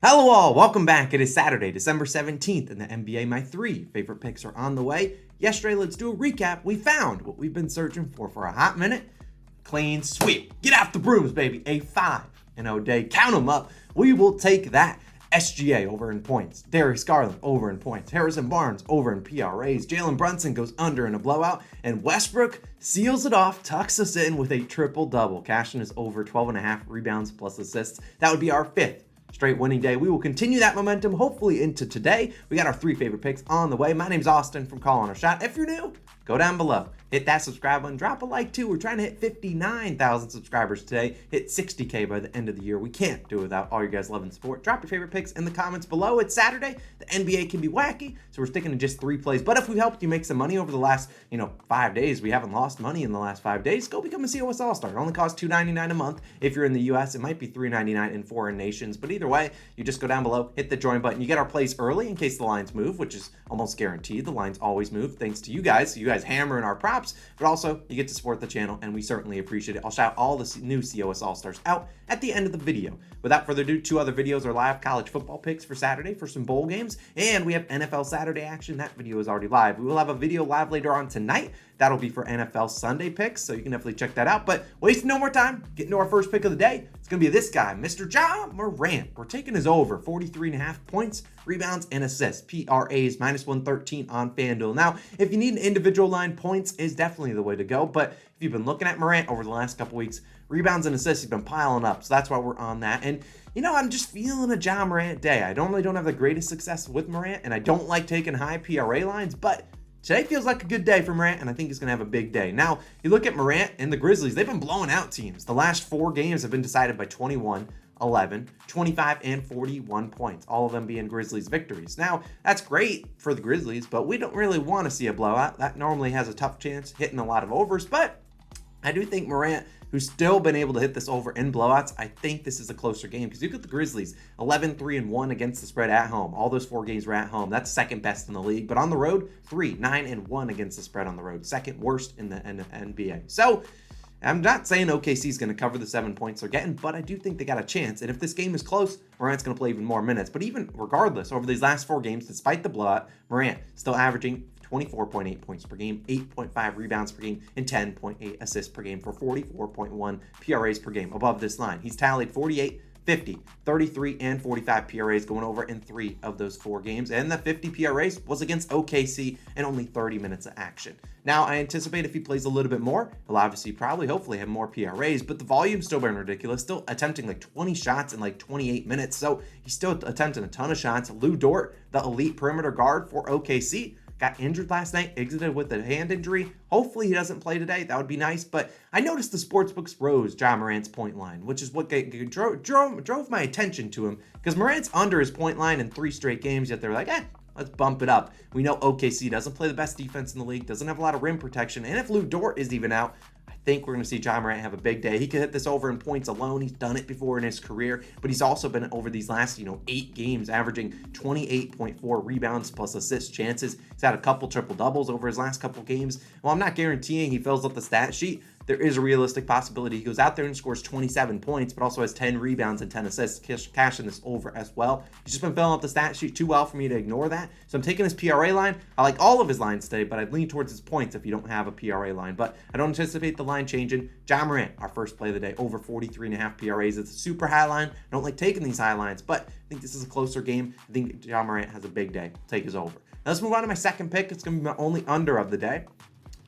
Hello all, welcome back. It is Saturday, December 17th in the NBA. My three favorite picks are on the way. Yesterday, let's do a recap. We found what we've been searching for a hot minute. Clean sweep. Get out the brooms, baby. A 5-0 day. Count them up. We will take that. SGA over in points. Darius Garland over in points. Harrison Barnes over in PRAs. Jalen Brunson goes under in a blowout. And Westbrook seals it off, tucks us in with a triple-double. Cashing is over 12.5 rebounds plus assists. That would be our fifth straight winning day. We will continue that momentum hopefully into today. We got our three favorite picks on the way. My name's Austin from Calling a Shot. If you're new, go down below. Hit that subscribe button. Drop a like too. We're trying to hit 59,000 subscribers today. Hit 60K by the end of the year. We can't do it without all you guys' love and support. Drop your favorite picks in the comments below. It's Saturday. The NBA can be wacky, so we're sticking to just 3 plays. But if we helped you make some money over the last, 5 days, we haven't lost money in the last 5 days, go become a COS All-Star. It only costs $2.99 a month. If you're in the US, it might be $3.99 in foreign nations. But either way, you just go down below, hit the join button. You get our plays early in case the lines move, which is almost guaranteed. The lines always move thanks to you guys. So you guys hammering our props, but also you get to support the channel, and we certainly appreciate it. I'll shout all the new COS All-Stars out at the end of the video. Without further ado, 2 other videos are live. College football picks for Saturday for some bowl games, and we have NFL Saturday action. That video is already live. We will have a video live later on tonight. That'll be for NFL Sunday picks, so you can definitely check that out. But wasting no more time, getting to our first pick of the day. It's going to be this guy, Mr. Ja Morant. We're taking his over 43.5 points, rebounds, and assists. PRAs -113 on FanDuel. Now, if you need an individual line, points is definitely the way to go. But if you've been looking at Morant over the last couple weeks, rebounds and assists have been piling up. So that's why we're on that. And, I'm just feeling a Ja Morant day. I don't have the greatest success with Morant, and I don't like taking high PRA lines, but today feels like a good day for Morant, and I think he's going to have a big day. Now, you look at Morant and the Grizzlies, they've been blowing out teams. The last 4 games have been decided by 21, 11, 25, and 41 points, all of them being Grizzlies victories. Now, that's great for the Grizzlies, but we don't really want to see a blowout. That normally has a tough chance hitting a lot of overs, but I do think Morant, who's still been able to hit this over in blowouts, I think this is a closer game because you look at the Grizzlies, 11-3-1 against the spread at home. All those 4 games were at home. That's second best in the league. But on the road, 9-1 against the spread on the road. Second worst in the NBA. So I'm not saying OKC is going to cover the 7 points they're getting, but I do think they got a chance. And if this game is close, Morant's going to play even more minutes. But even regardless, over these last 4 games, despite the blowout, Morant still averaging 24.8 points per game, 8.5 rebounds per game, and 10.8 assists per game for 44.1 PRAs per game above this line. He's tallied 48, 50, 33, and 45 PRAs going over in 3 of those 4 games. And the 50 PRAs was against OKC and only 30 minutes of action. Now, I anticipate if he plays a little bit more, he'll obviously hopefully have more PRAs, but the volume's still been ridiculous, still attempting like 20 shots in like 28 minutes. So he's still attempting a ton of shots. Lou Dort, the elite perimeter guard for OKC, got injured last night, exited with a hand injury. Hopefully he doesn't play today. That would be nice. But I noticed the sportsbooks rose Ja Morant's point line, which is what drove my attention to him, because Morant's under his point line in 3 straight games, yet they're like, let's bump it up. We know OKC doesn't play the best defense in the league, doesn't have a lot of rim protection, and if Lou Dort is even out, I think we're going to see Ja Morant have a big day. He could hit this over in points alone. He's done it before in his career, but he's also been over these last, 8 games, averaging 28.4 rebounds plus assist chances. He's had a couple triple doubles over his last couple games. Well, I'm not guaranteeing he fills up the stat sheet. There is a realistic possibility he goes out there and scores 27 points, but also has 10 rebounds and 10 assists, cashing this over as well. He's just been filling up the stat sheet too well for me to ignore that. So I'm taking his PRA line. I like all of his lines today, but I'd lean towards his points if you don't have a PRA line. But I don't anticipate the line changing. Ja Morant, our first play of the day, over 43.5 PRAs. It's a super high line. I don't like taking these high lines, but I think this is a closer game. I think Ja Morant has a big day. Take his over. Now let's move on to my second pick. It's going to be my only under of the day.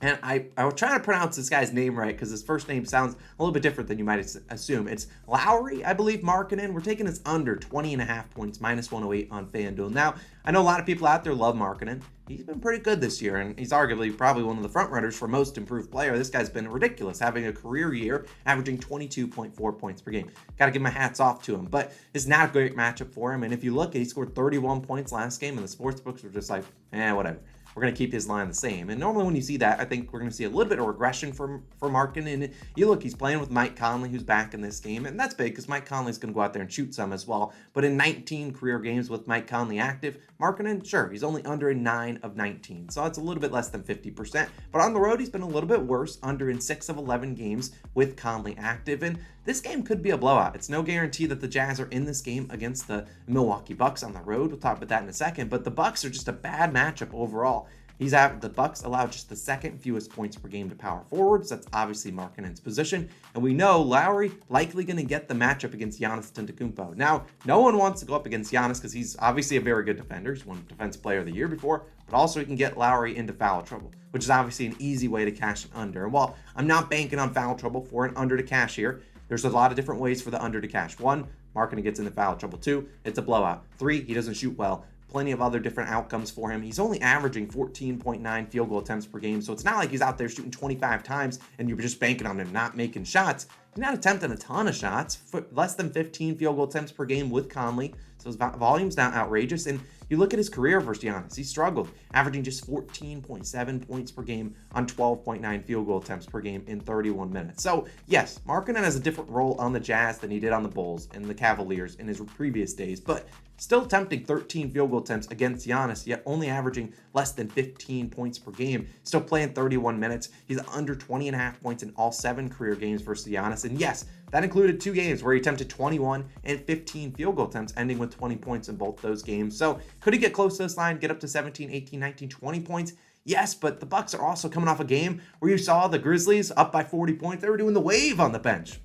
And I was trying to pronounce this guy's name right because his first name sounds a little bit different than you might assume. It's Lowry, I believe, Markkanen. We're taking his under 20.5 points, -108 on FanDuel. Now, I know a lot of people out there love Markkanen. He's been pretty good this year, and he's arguably probably one of the front runners for most improved player. This guy's been ridiculous, having a career year, averaging 22.4 points per game. Got to give my hats off to him, but it's not a great matchup for him. And if you look, he scored 31 points last game, and the sportsbooks were just like, whatever. We're going to keep his line the same. And normally when you see that, I think we're going to see a little bit of regression for Markkanen. And you look, he's playing with Mike Conley, who's back in this game. And that's big because Mike Conley's going to go out there and shoot some as well. But in 19 career games with Mike Conley active, Markkanen, sure, he's only under in 9 of 19. So it's a little bit less than 50%. But on the road, he's been a little bit worse, under in 6 of 11 games with Conley active. And this game could be a blowout. It's no guarantee that the Jazz are in this game against the Milwaukee Bucks on the road. We'll talk about that in a second, but the Bucks are just a bad matchup overall. The Bucks allow just the second fewest points per game to power forwards. That's obviously Markkanen's position. And we know Lowry likely going to get the matchup against Giannis Antetokounmpo. Now, no one wants to go up against Giannis because he's obviously a very good defender. He's won Defensive Player of the Year before, but also he can get Lowry into foul trouble, which is obviously an easy way to cash an under. And while I'm not banking on foul trouble for an under to cash here, there's a lot of different ways for the under to cash. 1, Markkanen gets into foul trouble. 2, it's a blowout. 3, he doesn't shoot well. Plenty of other different outcomes for him. He's only averaging 14.9 field goal attempts per game, so it's not like he's out there shooting 25 times and you're just banking on him not making shots. He's not attempting a ton of shots, less than 15 field goal attempts per game with Conley, so his volume's not outrageous. And you look at his career versus Giannis, he struggled, averaging just 14.7 points per game on 12.9 field goal attempts per game in 31 minutes. So yes, Markkanen has a different role on the Jazz than he did on the Bulls and the Cavaliers in his previous days, but still attempting 13 field goal attempts against Giannis, yet only averaging less than 15 points per game. Still playing 31 minutes. He's under 20.5 points in all 7 career games versus Giannis. And yes, that included 2 games where he attempted 21 and 15 field goal attempts, ending with 20 points in both those games. So could he get close to this line, get up to 17, 18, 19, 20 points? Yes, but the Bucks are also coming off a game where you saw the Grizzlies up by 40 points. They were doing the wave on the bench.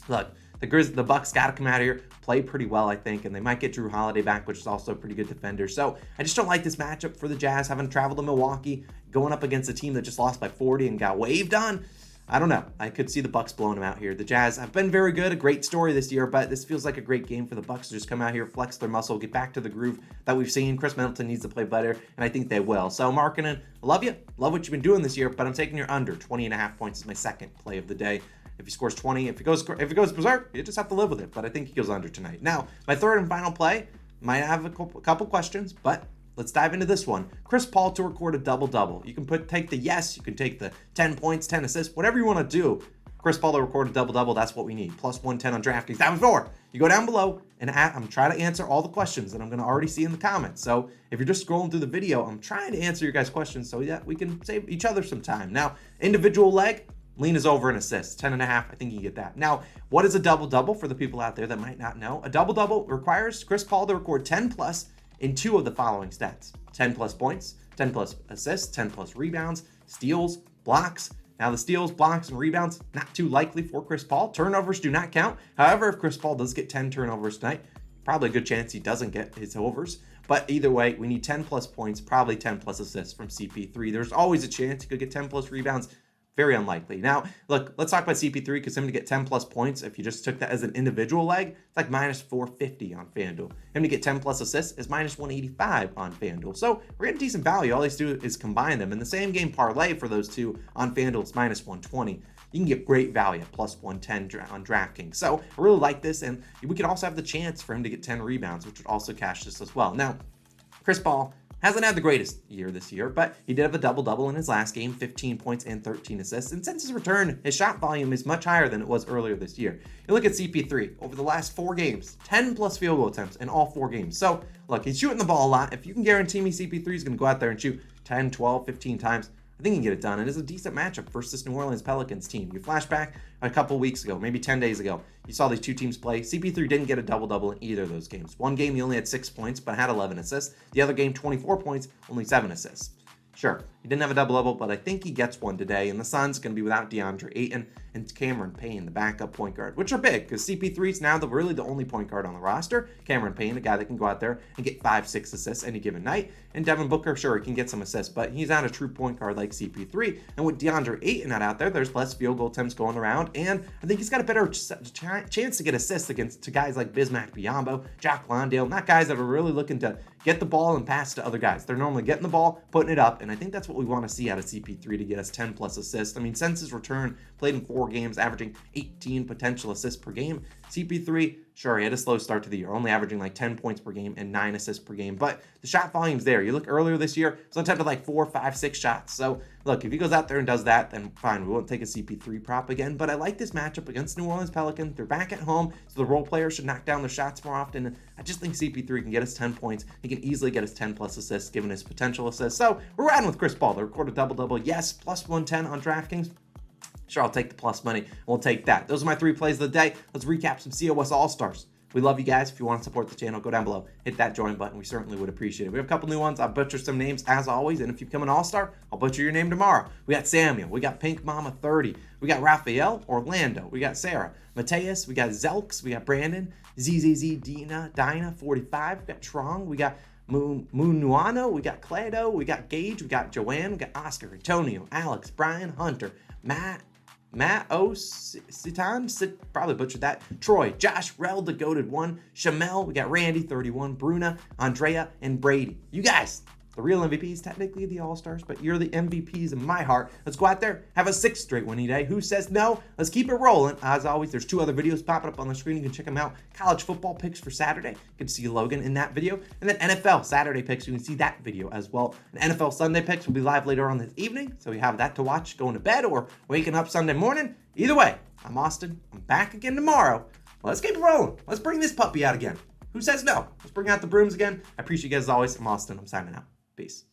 Look, the Bucks got to come out of here, play pretty well, I think, and they might get Drew Holiday back, which is also a pretty good defender. So I just don't like this matchup for the Jazz, having traveled to Milwaukee, going up against a team that just lost by 40 and got waved on. I don't know. I could see the Bucks blowing them out here. The Jazz have been very good, a great story this year, but this feels like a great game for the Bucks to just come out here, flex their muscle, get back to the groove that we've seen. Chris Middleton needs to play better, and I think they will. So Markkanen, I love you. Love what you've been doing this year, but I'm taking your under. 20.5 points is my second play of the day. If he scores 20, if he goes berserk, you just have to live with it. But I think he goes under tonight. Now, my third and final play might have a couple questions, but let's dive into this one. Chris Paul to record a double-double. You can take the yes, you can take the 10 points, 10 assists, whatever you want to do. Chris Paul to record a double-double, that's what we need. Plus 110 on DraftKings. That was 4. You go down below, and I'm trying to answer all the questions that I'm going to already see in the comments. So if you're just scrolling through the video, I'm trying to answer your guys' questions so that we can save each other some time. Now, individual leg, lean is over an assist, 10.5. I think you can get that. Now, what is a double-double for the people out there that might not know? A double-double requires Chris Paul to record 10 plus in 2 of the following stats: 10 plus points, 10 plus assists, 10 plus rebounds, steals, blocks. Now, the steals, blocks, and rebounds, not too likely for Chris Paul. Turnovers do not count. However, if Chris Paul does get 10 turnovers tonight, probably a good chance he doesn't get his overs. But either way, we need 10 plus points, probably 10 plus assists from CP3. There's always a chance he could get 10 plus rebounds. Very unlikely. Now, look, let's talk about CP3 because him to get 10 plus points, if you just took that as an individual leg, it's like minus 450 on FanDuel. Him to get 10 plus assists is minus 185 on FanDuel. So we're getting decent value. All they do is combine them. And the same game parlay for those two on FanDuel is minus 120. You can get great value at plus 110 on DraftKings. So I really like this. And we could also have the chance for him to get 10 rebounds, which would also cash this as well. Now, Chris Paul hasn't had the greatest year this year, but he did have a double-double in his last game, 15 points and 13 assists. And since his return, his shot volume is much higher than it was earlier this year. You look at CP3, over the last 4 games, 10 plus field goal attempts in all 4 games. So, look, he's shooting the ball a lot. If you can guarantee me CP3 is going to go out there and shoot 10, 12, 15 times, I think he can get it done. It is a decent matchup versus this New Orleans Pelicans team. You flash back a couple weeks ago, maybe 10 days ago, you saw these two teams play. CP3 didn't get a double-double in either of those games. One game, he only had 6 points, but had 11 assists. The other game, 24 points, only 7 assists. Sure, he didn't have a double-double, but I think he gets one today. And the Suns going to be without DeAndre Ayton and Cameron Payne, the backup point guard, which are big because CP3 is now really the only point guard on the roster. Cameron Payne, a guy that can go out there and get 5-6 assists any given night. And Devin Booker, sure, he can get some assists, but he's not a true point guard like CP3. And with DeAndre Ayton not out there, there's less field goal attempts going around. And I think he's got a better chance to get assists to guys like Bismack Biyombo, Jack Londale, not guys that are really looking to get the ball and pass to other guys. They're normally getting the ball, putting it up, and I think that's what we want to see out of CP3 to get us 10 plus assists. I mean, since his return, played in 4 games, averaging 18 potential assists per game. CP3, sure, he had a slow start to the year, only averaging like 10 points per game and 9 assists per game, but the shot volume's there. You look earlier this year, it was on top of like 4, 5, 6 shots. So look, if he goes out there and does that, then fine, we won't take a CP3 prop again, but I like this matchup against New Orleans Pelicans. They're back at home, so the role players should knock down their shots more often. And I just think CP3 can get us 10 points. He can easily get us 10 plus assists, given his potential assists. So we're riding with Chris Paul. They record a double-double, yes, plus 110 on DraftKings. Sure, I'll take the plus money. We'll take that. Those are my 3 plays of the day. Let's recap some COS All-Stars. We love you guys. If you want to support the channel, go down below, hit that join button. We certainly would appreciate it. We have a couple new ones. I'll butcher some names as always. And if you become an all-star, I'll butcher your name tomorrow. We got Samuel. We got Pink Mama 30. We got Raphael, Orlando. We got Sarah, Mateus. We got Zelks. We got Brandon, ZZZ, Dinah 45. We got Trong. We got Munuano. We got Clado. We got Gage. We got Joanne. We got Oscar, Antonio, Alex, Brian, Hunter, Matt Sitan, probably butchered that. Troy, Josh, Rel, the Goated One, Shamel, we got Randy, 31, Bruna, Andrea, and Brady. You guys, the real MVPs, technically the All-Stars, but you're the MVPs in my heart. Let's go out there, have a 6th straight winning day. Who says no? Let's keep it rolling. As always, there's 2 other videos popping up on the screen. You can check them out. College football picks for Saturday. You can see Logan in that video. And then NFL Saturday picks. You can see that video as well. And NFL Sunday picks will be live later on this evening. So you have that to watch going to bed or waking up Sunday morning. Either way, I'm Austin. I'm back again tomorrow. Well, let's keep it rolling. Let's bring this puppy out again. Who says no? Let's bring out the brooms again. I appreciate you guys as always. I'm Austin. I'm signing out. Peace.